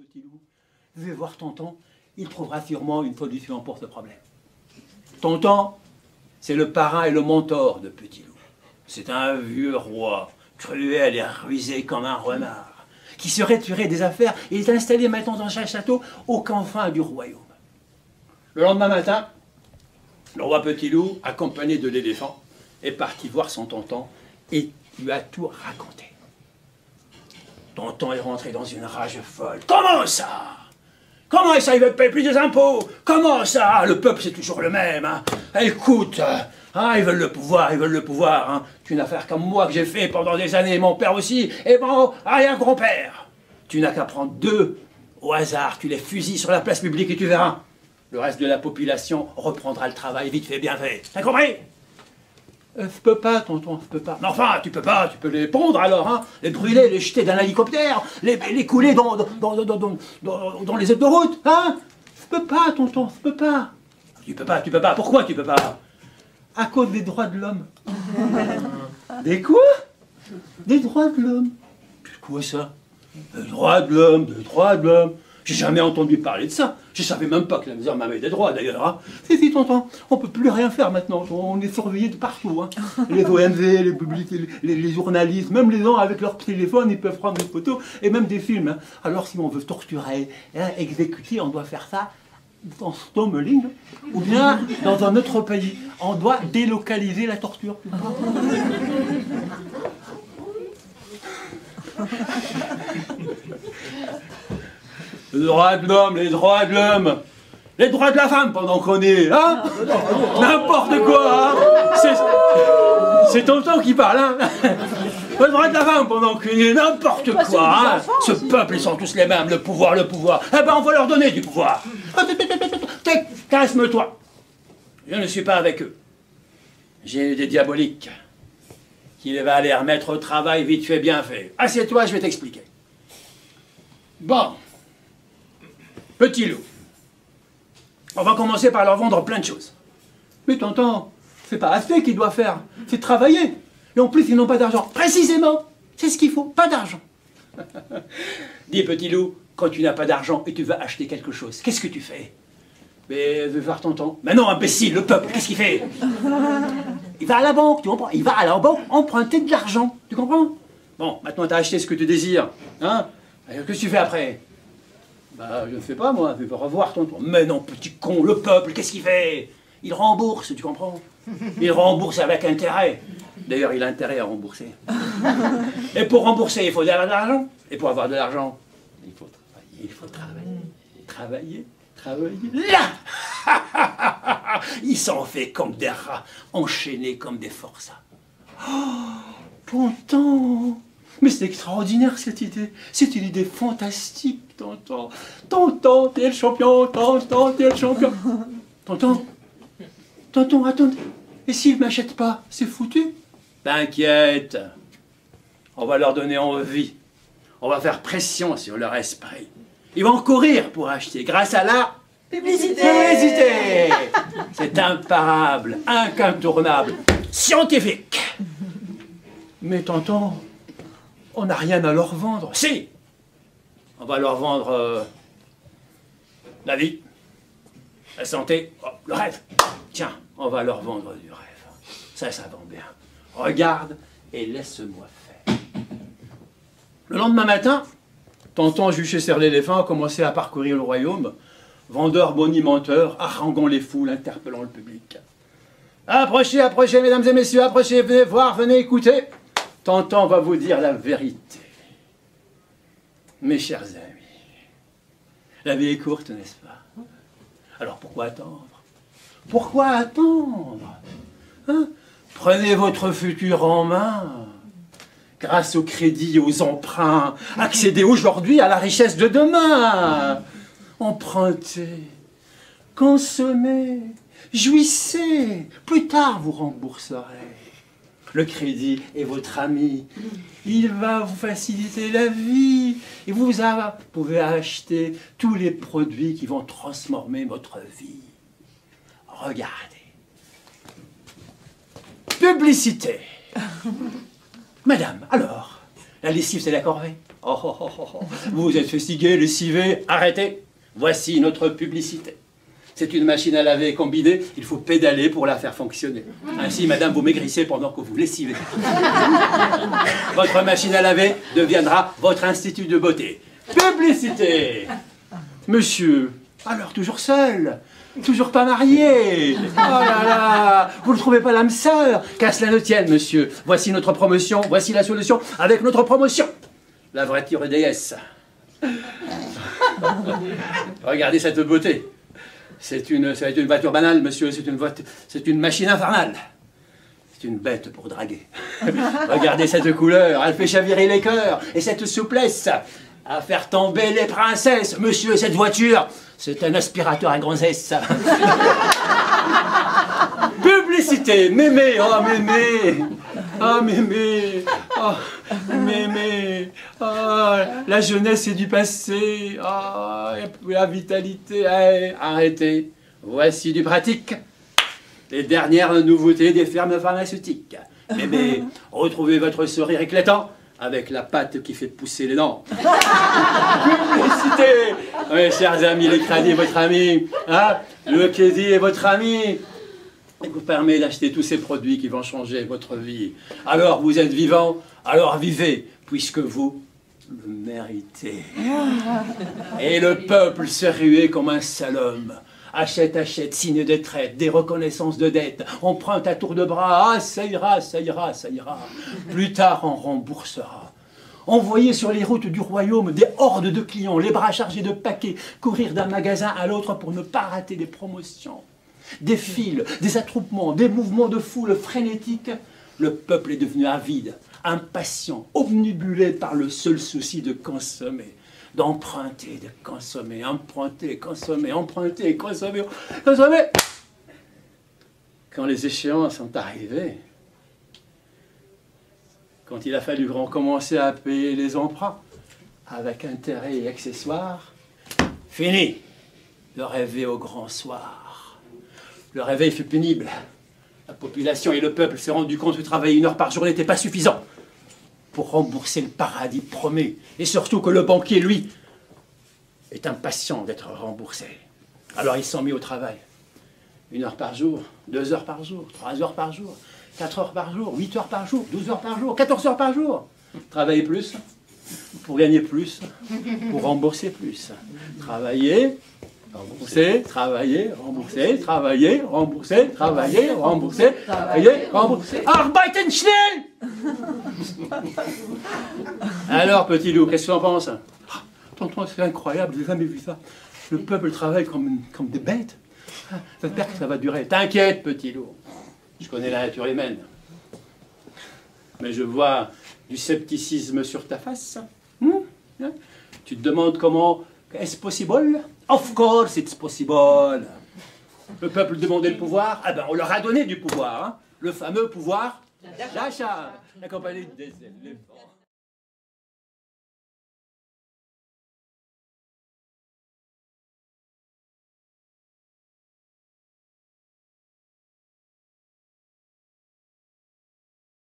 petit loup. Je vais voir tonton, il trouvera sûrement une solution pour ce problème. Tonton, c'est le parrain et le mentor de Petit Loup. C'est un vieux roi, cruel et rusé comme un renard, qui se retirait des affaires et est installé maintenant dans un château aux confins du royaume. Le lendemain matin, le roi Petit Loup, accompagné de l'éléphant, est parti voir son tonton et lui a tout raconté. Tonton est rentré dans une rage folle. Comment ça? Comment ça, ils veulent payer plus des impôts? Comment ça? Le peuple, c'est toujours le même. Hein. Écoute, hein, ils veulent le pouvoir, ils veulent le pouvoir. Hein. C'est une affaire comme moi que j'ai fait pendant des années, mon père aussi, et mon arrière-grand-père. Tu n'as qu'à prendre 2 au hasard, tu les fusilles sur la place publique et tu verras. Le reste de la population reprendra le travail vite fait, bien fait. T'as compris? Je peux pas, tonton, je peux pas. Mais enfin, tu peux pas, tu peux les pondre alors, hein, les brûler, les jeter d'un hélicoptère, les couler dans les autoroutes, hein. Je peux pas, tonton, je peux pas. Tu peux pas. Pourquoi tu peux pas? À cause des droits de l'homme. Des quoi? Des droits de l'homme. Quoi ça? Des droits de l'homme, des droits de l'homme. J'ai jamais entendu parler de ça. Je savais même pas que la misère m'avait des droits, d'ailleurs. Hein. Si, tonton, on peut plus rien faire maintenant. On est surveillé de partout. Hein. Les ONG, les publicités, les journalistes, même les gens avec leur téléphone, ils peuvent prendre des photos et même des films. Hein. Alors, si on veut torturer, hein, exécuter, on doit faire ça dans Stomeling ou bien dans un autre pays. On doit délocaliser la torture. Les droits de l'homme, les droits de l'homme, les droits de la femme pendant qu'on est, hein? N'importe quoi, hein? C'est tonton qui parle, hein? Les droits de la femme pendant qu'on est, n'importe quoi, hein? Ce peuple, ils sont tous les mêmes, le pouvoir. Eh ben, on va leur donner du pouvoir. Calme-toi. Je ne suis pas avec eux. J'ai des diaboliques qui va aller remettre au travail vite fait, bien fait. Assieds-toi, je vais t'expliquer. Bon. Petit Loup, on va commencer par leur vendre plein de choses. Mais tonton, c'est pas assez qu'ils doivent faire, c'est travailler. Et en plus, ils n'ont pas d'argent. Précisément, c'est ce qu'il faut, pas d'argent. Dis, Petit Loup, quand tu n'as pas d'argent et tu veux acheter quelque chose, qu'est-ce que tu fais? Mais je veux voir tonton. Mais non, imbécile, le peuple, qu'est-ce qu'il fait? Il va à la banque, tu comprends? Il va à la banque emprunter de l'argent, tu comprends? Bon, maintenant tu as acheté ce que tu désires, hein? Qu'est-ce que tu fais après? Bah, je ne sais pas, moi, je vais revoir tonton. Mais non, petit con, le peuple, qu'est-ce qu'il fait? Il rembourse, tu comprends? Il rembourse avec intérêt. D'ailleurs, il a intérêt à rembourser. Et pour rembourser, il faut de l'argent. Et pour avoir de l'argent, il faut travailler, il faut travailler. Travailler. Là! Il s'en fait comme des rats, enchaînés comme des forçats. Oh, tonton! Mais c'est extraordinaire cette idée. C'est une idée fantastique, tonton. Tonton, t'es le champion, tonton, t'es le champion. Tonton, attends. Et s'ils ne m'achètent pas, c'est foutu? T'inquiète. On va leur donner envie. On va faire pression sur leur esprit. Ils vont courir pour acheter grâce à la publicité. C'est imparable, incontournable, scientifique. Mais tonton, on n'a rien à leur vendre. Si! On va leur vendre la vie, la santé, oh, le rêve. Tiens, on va leur vendre du rêve. Ça vend bien. Regarde et laisse-moi faire. Le lendemain matin, tonton juché sur l'éléphant a commencé à parcourir le royaume, vendeur bonimenteur, haranguant les foules, interpellant le public. Approchez, approchez, mesdames et messieurs, approchez, venez voir, venez écouter. Tonton va vous dire la vérité. Mes chers amis, la vie est courte, n'est-ce pas? Alors pourquoi attendre? Pourquoi attendre? Hein? Prenez votre futur en main. Grâce au crédit et aux emprunts, accédez aujourd'hui à la richesse de demain. Empruntez, consommez, jouissez. Plus tard, vous rembourserez. Le crédit est votre ami. Il va vous faciliter la vie. Et vous pouvez acheter tous les produits qui vont transformer votre vie. Regardez. Publicité. Madame, alors, La lessive, c'est la corvée. Oh, oh, oh, oh, oh. Vous êtes fatigué, lessivé, arrêtez. Voici notre publicité. C'est une machine à laver combinée, il faut pédaler pour la faire fonctionner. Ainsi, madame, vous maigrissez pendant que vous lessivez. Votre machine à laver deviendra votre institut de beauté. Publicité. Monsieur, alors toujours seul, toujours pas marié. Oh là là, vous ne trouvez pas l'âme sœur? Qu'à cela ne tienne, monsieur. Voici notre promotion, voici la solution avec notre promotion. La voiture déesse. Regardez cette beauté. Ça va être une voiture banale, monsieur, c'est une machine infernale. C'est une bête pour draguer. Regardez cette couleur, elle fait chavirer les cœurs, et cette souplesse à faire tomber les princesses. Monsieur, cette voiture, c'est un aspirateur à gonzesse. Publicité, mémé, oh mémé, oh mémé, oh mémé, oh, la jeunesse est du passé, oh, la vitalité, hey, arrêtez, voici du pratique, les dernières nouveautés des fermes pharmaceutiques. Mémé, retrouvez votre sourire éclatant avec la pâte qui fait pousser les dents. Publicité, oui, chers amis, le crédit est votre ami, hein, le crédit est votre ami. Il vous permet d'acheter tous ces produits qui vont changer votre vie. Alors vous êtes vivant, alors vivez, puisque vous le méritez. Et le peuple se ruait comme un sale homme. Achète, achète, signe de traite, des reconnaissances de dette, emprunte à tour de bras, ah ça ira, ça ira, ça ira. Plus tard on remboursera. Envoyer sur les routes du royaume des hordes de clients, les bras chargés de paquets, courir d'un magasin à l'autre pour ne pas rater les promotions. Des files, des attroupements, des mouvements de foule frénétiques, le peuple est devenu avide, impatient, obnubilé par le seul souci de consommer, d'emprunter, de consommer, emprunter, consommer, emprunter, consommer, consommer. Quand les échéances sont arrivées, quand il a fallu recommencer à payer les emprunts, avec intérêts et accessoires, fini de rêver au grand soir. Le réveil fut pénible. La population et le peuple s'est rendu compte que travailler 1 heure par jour n'était pas suffisant pour rembourser le paradis promis. Et surtout que le banquier, lui, est impatient d'être remboursé. Alors il s'en mit au travail. 1 heure par jour, 2 heures par jour, 3 heures par jour, 4 heures par jour, 8 heures par jour, 12 heures par jour, 14 heures par jour. Travailler plus, pour gagner plus, pour rembourser plus. Travailler, rembourser, travailler, rembourser, travailler, rembourser, travailler, rembourser, travailler, rembourser. Arbeiten schnell! Alors, petit loup, qu'est-ce que tu en penses? Ah, tonton, c'est incroyable, j'ai jamais vu ça. Le peuple travaille comme des bêtes. Ah, j'espère que ça va durer. T'inquiète, petit loup. Je connais la nature humaine. Mais je vois du scepticisme sur ta face. Tu te demandes comment est-ce possible? Of course it's possible. Le peuple demandait le pouvoir, ah ben on leur a donné du pouvoir, hein. Le fameux pouvoir d'achat. La compagnie des éléphants.